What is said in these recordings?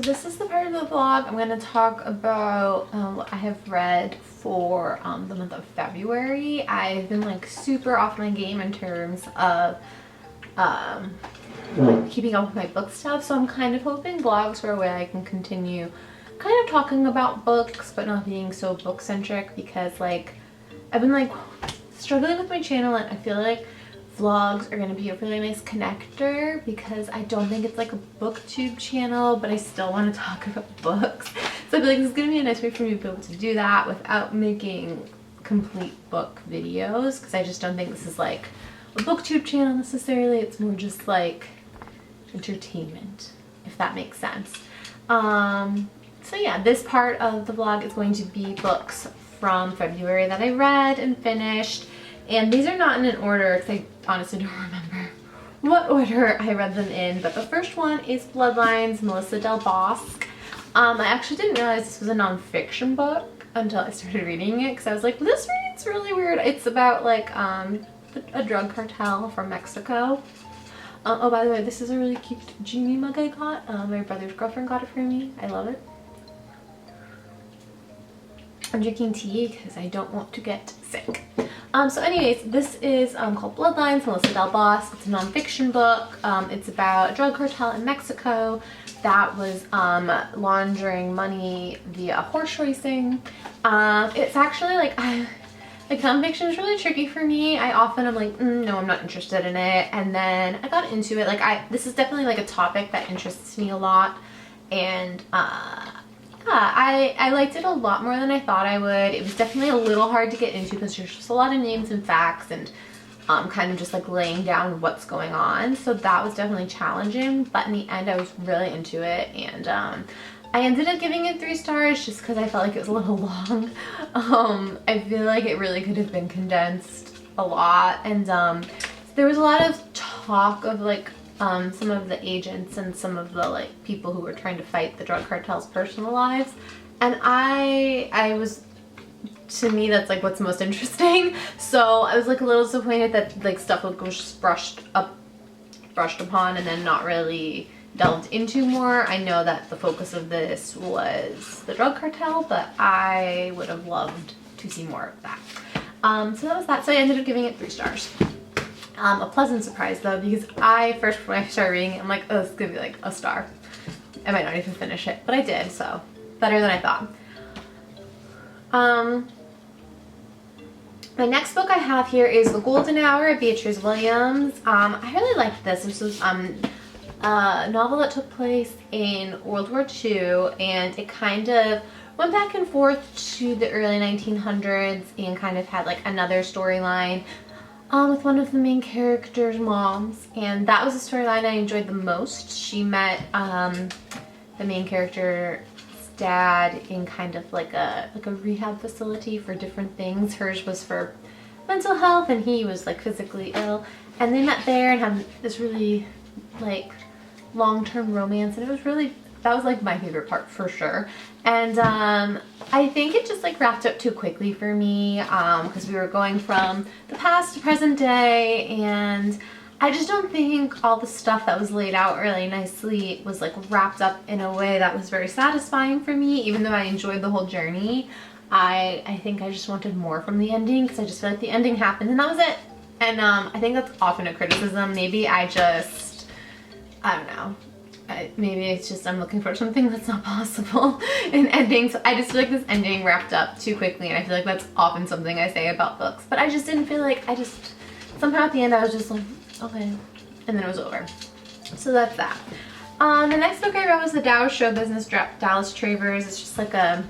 so this is the part of the vlog I'm going to talk about what I have read for the month of February. I've been like super off my game in terms of like keeping up with my book stuff, so I'm kind of hoping vlogs are a way I can continue kind of talking about books but not being so book centric, because like I've been like struggling with my channel and I feel like vlogs are going to be a really nice connector because I don't think it's like a booktube channel, but I still want to talk about books. So I feel like this is going to be a nice way for me to be able to do that without making complete book videos, because I just don't think this is like a booktube channel necessarily. It's more just like entertainment, if that makes sense. So yeah, this part of the vlog is going to be books from February that I read and finished. And these are not in an order because I honestly don't remember what order I read them in. But the first one is Bloodlines, Melissa Del Bosque. I actually didn't realize this was a nonfiction book until I started reading it, because I was like, this reads really weird. It's about like a drug cartel from Mexico. Oh, by the way, this is a really cute genie mug I got. My brother's girlfriend got it for me. I love it. I'm drinking tea because I don't want to get sick. So anyways, this is called Bloodlines, Melissa Del Bosque. It's a nonfiction book. It's about a drug cartel in Mexico that was laundering money via horse racing. It's actually like nonfiction is really tricky for me. I often am like, no, I'm not interested in it. And then I got into it. Like this is definitely like a topic that interests me a lot. And yeah, I liked it a lot more than I thought I would. It was definitely a little hard to get into because there's just a lot of names and facts and kind of just like laying down what's going on. So that was definitely challenging, but in the end I was really into it, and I ended up giving it 3 stars just because I felt like it was a little long. I feel like it really could have been condensed a lot, and there was a lot of talk of like some of the agents and some of the like people who were trying to fight the drug cartel's personal lives, and I was, to me that's like what's most interesting. So I was like a little disappointed that like stuff was just brushed upon and then not really delved into more. I know that the focus of this was the drug cartel, but I would have loved to see more of that. So that was that. So I ended up giving it 3 stars. A pleasant surprise though, because when I started reading it, I'm like, oh, this is gonna be like a star. I might not even finish it, but I did, so better than I thought. My next book I have here is The Golden Hour of Beatrice Williams. I really liked this. This was a novel that took place in World War II, and it kind of went back and forth to the early 1900s and kind of had like another storyline with one of the main character's moms, and that was the storyline I enjoyed the most. She met the main character's dad in kind of like a rehab facility for different things. Hers was for mental health and he was like physically ill, and they met there and had this really like long-term romance, and it was really, that was like my favorite part for sure. And I think it just like wrapped up too quickly for me because we were going from the past to present day, and I just don't think all the stuff that was laid out really nicely was like wrapped up in a way that was very satisfying for me. Even though I enjoyed the whole journey, I think I just wanted more from the ending, because I just feel like the ending happened and that was it. And I think that's often a criticism. Maybe I don't know. Maybe it's just I'm looking for something that's not possible in endings. So I just feel like this ending wrapped up too quickly, and I feel like that's often something I say about books. But I just didn't feel like, somehow at the end I was just like, okay, and then it was over. So that's that. The next book I read was The Taoist Show Business, Dallas Travers. It's just like a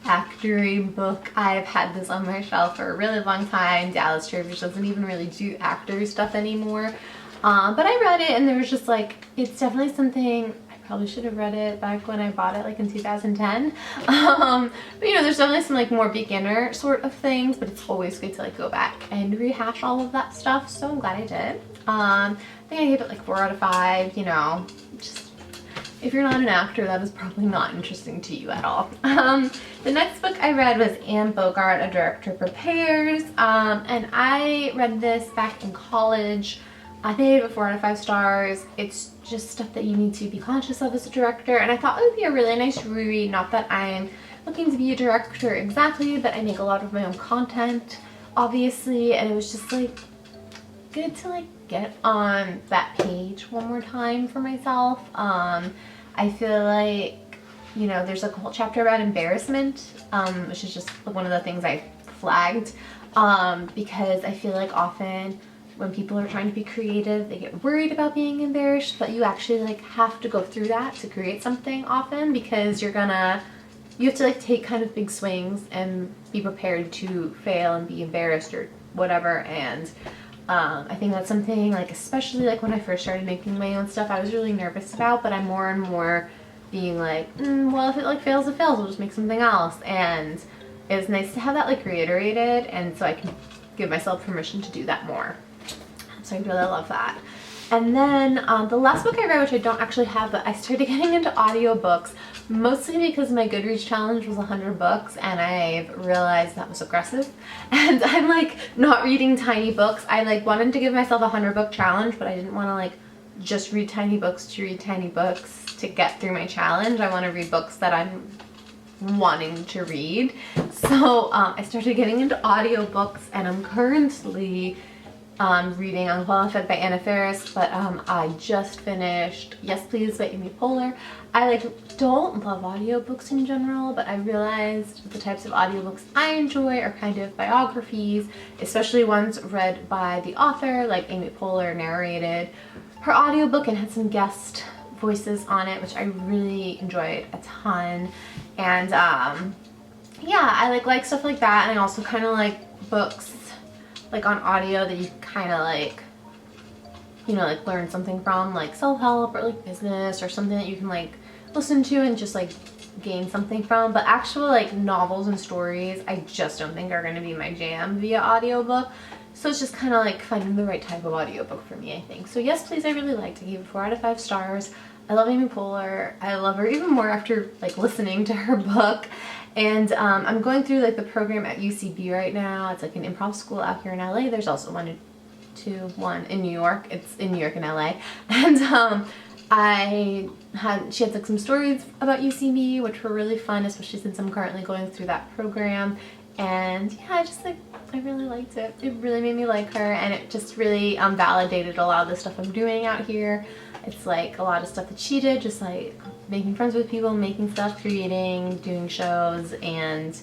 actory book. I've had this on my shelf for a really long time. Dallas Travers doesn't even really do actor stuff anymore. But I read it and there was just like, it's definitely something, I probably should have read it back when I bought it like in 2010. But you know, there's definitely some like more beginner sort of things, but it's always good to like go back and rehash all of that stuff. So I'm glad I did. I think I gave it like 4 out of 5, you know, just if you're not an actor, that is probably not interesting to you at all. The next book I read was Anne Bogart, A Director Prepares. And I read this back in college. I think I gave it 4 out of 5 stars. It's just stuff that you need to be conscious of as a director, and I thought it would be a really nice reread. Not that I'm looking to be a director exactly, but I make a lot of my own content, obviously, and it was just like good to like get on that page one more time for myself. I feel like, you know, there's like a whole chapter about embarrassment, which is just one of the things I flagged, because I feel like often when people are trying to be creative, they get worried about being embarrassed, but you actually like have to go through that to create something often, because you have to like take kind of big swings and be prepared to fail and be embarrassed or whatever. And I think that's something like, especially like when I first started making my own stuff, I was really nervous about, but I'm more and more being like, well, if it like fails, it fails, we'll just make something else. And it's nice to have that like reiterated, and so I can give myself permission to do that more. So I really love that. And then the last book I read, which I don't actually have, but I started getting into audiobooks, mostly because my Goodreads challenge was 100 books, and I've realized that was aggressive. And I'm like not reading tiny books. I like wanted to give myself a 100-book challenge, but I didn't want to like just read tiny books to read tiny books to get through my challenge. I want to read books that I'm wanting to read. So I started getting into audiobooks, and I'm currently reading Unqualified by Anna Faris, but I just finished Yes Please by Amy Poehler. I like don't love audiobooks in general, but I realized the types of audiobooks I enjoy are kind of biographies, especially ones read by the author. Like Amy Poehler narrated her audiobook and had some guest voices on it, which I really enjoyed a ton. And yeah, I like stuff like that, and I also kind of like books like on audio that you kind of like, you know, like learn something from, like self-help or like business or something that you can like listen to and just like gain something from. But actual like novels and stories, I just don't think are going to be my jam via audiobook. So it's just kind of like finding the right type of audiobook for me, I think. So Yes Please I really liked. I gave it 4 out of 5 stars. I love Amy Poehler. I love her even more after like listening to her book. And I'm going through like the program at UCB right now. It's like an improv school out here in LA. There's also one in New York. It's in New York and LA. And she had like some stories about UCB, which were really fun, especially since I'm currently going through that program. And yeah, I really liked it. It really made me like her, and it just really validated a lot of the stuff I'm doing out here. It's like a lot of stuff that she did, just like making friends with people, making stuff, creating, doing shows, and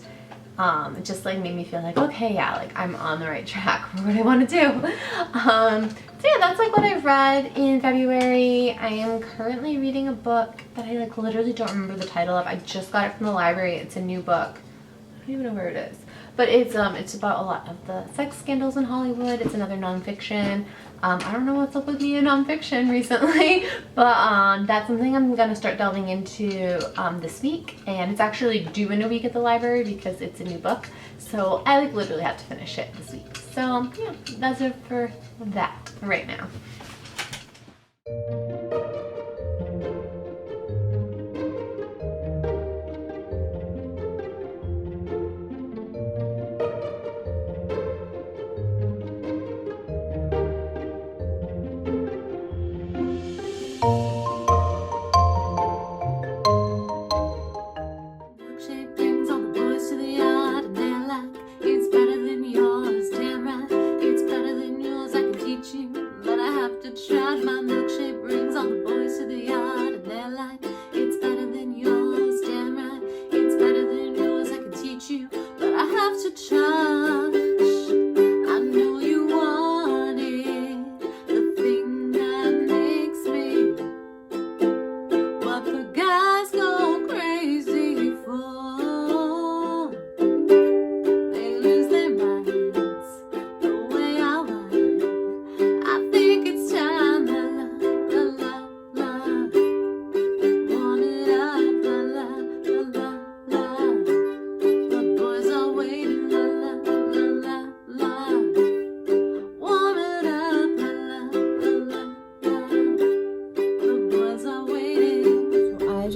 it just like made me feel like, okay, yeah, like I'm on the right track for what I want to do. So yeah, that's like what I've read in February. I am currently reading a book that I like literally don't remember the title of. I just got it from the library. It's a new book. I don't even know where it is. But it's about a lot of the sex scandals in Hollywood. It's another nonfiction. I don't know what's up with me in nonfiction recently, but that's something I'm gonna start delving into this week, and it's actually due in a week at the library because it's a new book. So I like literally have to finish it this week. So yeah, that's it for that right now.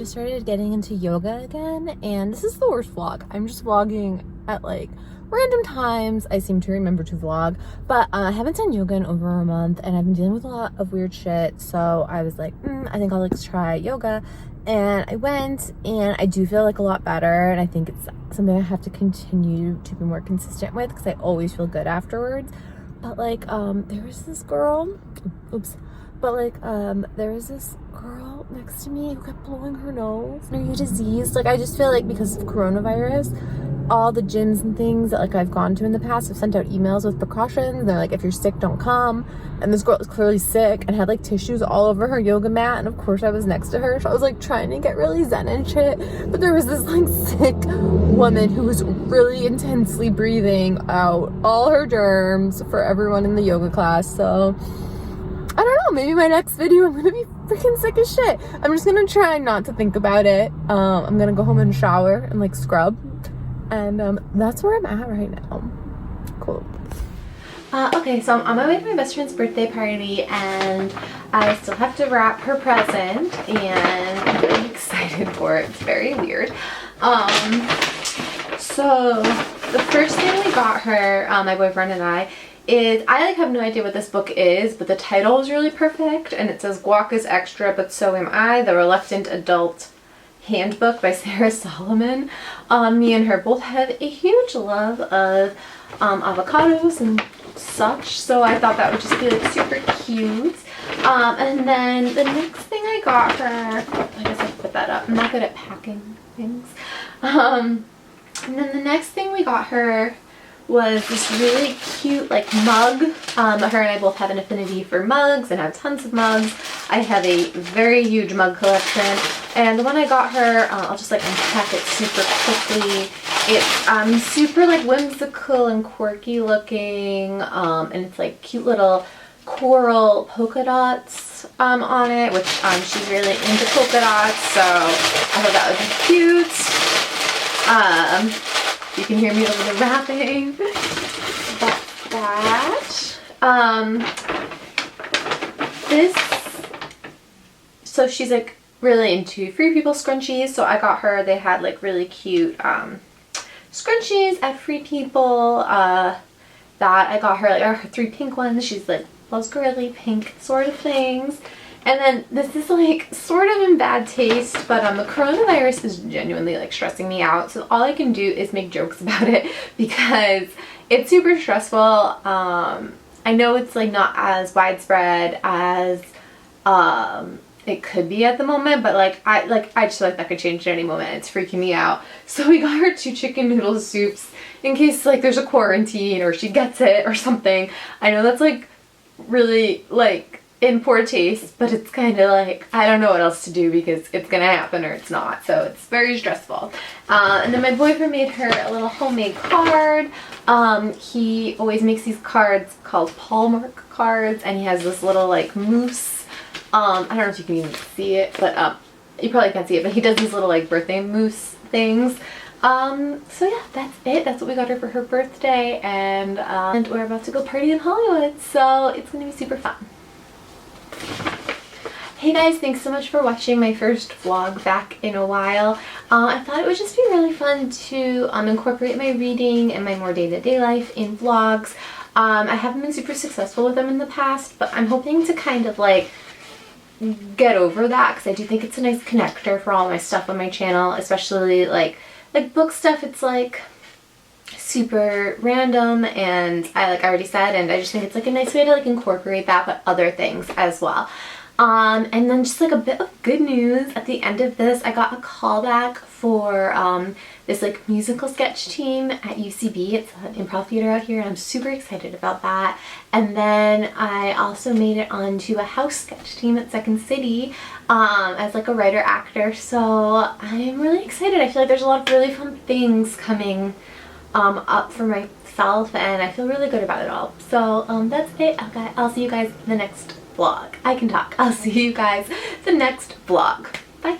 Started getting into yoga again, and this is the worst vlog. I'm just vlogging at like random times I seem to remember to vlog, but I haven't done yoga in over a month, and I've been dealing with a lot of weird shit, so I was like, I think I'll like try yoga, and I went, and I do feel like a lot better, and I think it's something I have to continue to be more consistent with, because I always feel good afterwards. But like there was this girl, there was this girl next to me who kept blowing her nose. Are you diseased? Like, I just feel like because of coronavirus, all the gyms and things that like I've gone to in the past have sent out emails with precautions. They're like, if you're sick, don't come. And this girl was clearly sick and had like tissues all over her yoga mat, and of course I was next to her, so I was like trying to get really zen and shit, but there was this like sick woman who was really intensely breathing out all her germs for everyone in the yoga class. So I don't know, maybe my next video I'm gonna be freaking sick as shit. I'm just gonna try not to think about it. I'm gonna go home and shower and like scrub, and that's where I'm at right now. Cool. Okay, so I'm on my way to my best friend's birthday party, and I still have to wrap her present, and I'm really excited for it. It's very weird. So the first thing we got her, my boyfriend and I like have no idea what this book is, but the title is really perfect, and it says Guac is Extra, But So Am I, The Reluctant Adult Handbook by Sarah Solomon. Me and her both have a huge love of avocados and such, so I thought that would just be like super cute. And then the next thing I got her, I guess I put that up, I'm not good at packing things. And then the next thing we got her was this really cute like mug. Her and I both have an affinity for mugs and have tons of mugs. I have a very huge mug collection, and the one I got her, I'll just like unpack it super quickly. It's super like whimsical and quirky looking, and it's like cute little coral polka dots on it, which she's really into polka dots, so I thought that would be cute. You can hear me over the wrapping. That's that. So she's like really into Free People scrunchies, so I got her, they had like really cute scrunchies at Free People. That I got her like her 3 pink ones. She's like loves girly pink sort of things. And then this is like sort of in bad taste, but the coronavirus is genuinely like stressing me out, so all I can do is make jokes about it because it's super stressful. I know it's like not as widespread as it could be at the moment, but I just feel like that could change at any moment. It's freaking me out. So we got her 2 chicken noodle soups in case like there's a quarantine or she gets it or something. I know that's like really like in poor taste, but it's kind of like I don't know what else to do because it's gonna happen or it's not, so it's very stressful. And then my boyfriend made her a little homemade card. He always makes these cards called Hallmark cards, and he has this little like moose. I don't know if you can even see it, but you probably can't see it, but he does these little like birthday moose things. So yeah, that's it. That's what we got her for her birthday, and we're about to go party in Hollywood, so it's gonna be super fun. Hey guys, thanks so much for watching my first vlog back in a while. I thought it would just be really fun to incorporate my reading and my more day-to-day life in vlogs. I haven't been super successful with them in the past, but I'm hoping to kind of like get over that because I do think it's a nice connector for all my stuff on my channel, especially like book stuff. It's like super random, and I already said, and I just think it's like a nice way to like incorporate that but other things as well. And then just like a bit of good news at the end of this, I got a callback for this like musical sketch team at UCB. It's an improv theater out here, and I'm super excited about that. And then I also made it onto a house sketch team at Second City as like a writer actor, so I'm really excited. I feel like there's a lot of really fun things coming up for myself, and I feel really good about it all. So that's it. Okay, I'll see you guys in the next vlog. I can talk. I'll see you guys the next vlog. Bye.